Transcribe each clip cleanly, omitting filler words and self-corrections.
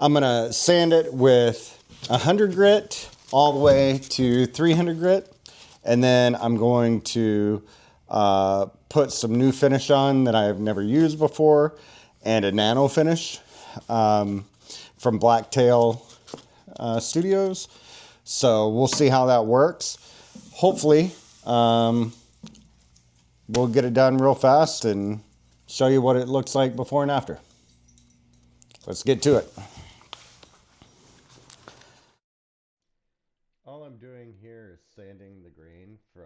I'm gonna sand it with 100 grit all the way to 300 grit. And then I'm going to put some new finish on that I've never used before, and a nano finish from Blacktail Studios. So we'll see how that works. Hopefully, we'll get it done real fast and show you what it looks like before and after. Let's get to it. All I'm doing here is sanding the grain from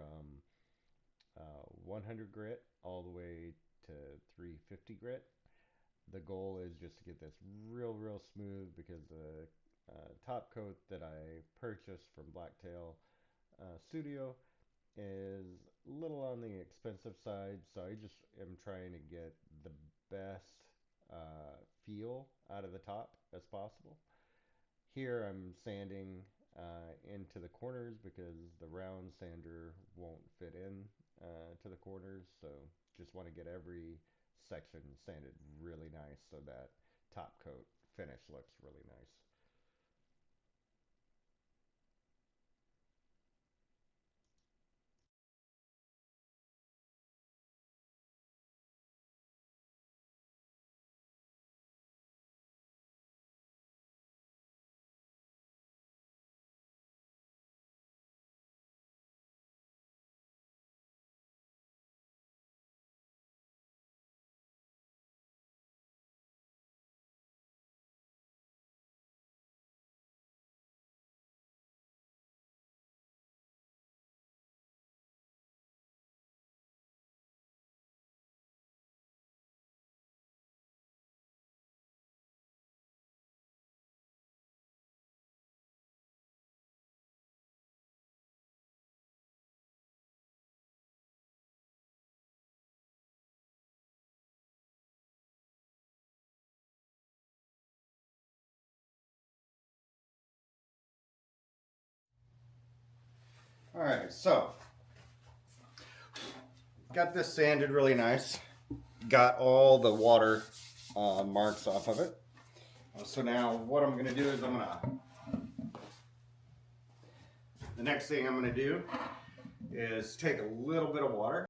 100 grit all the way to 350 grit. The goal is just to get this real smooth, because the top coat that I purchased from Blacktail Studio is a little on the expensive side, so I just am trying to get the best feel out of the top as possible. Here I'm sanding into the corners because the round sander won't fit in to the corners, so just want to get every section sanded really nice so that top coat finish looks really nice. All right, so got this sanded really nice. Got all the water marks off of it. So now what I'm gonna do is the next thing I'm gonna do is take a little bit of water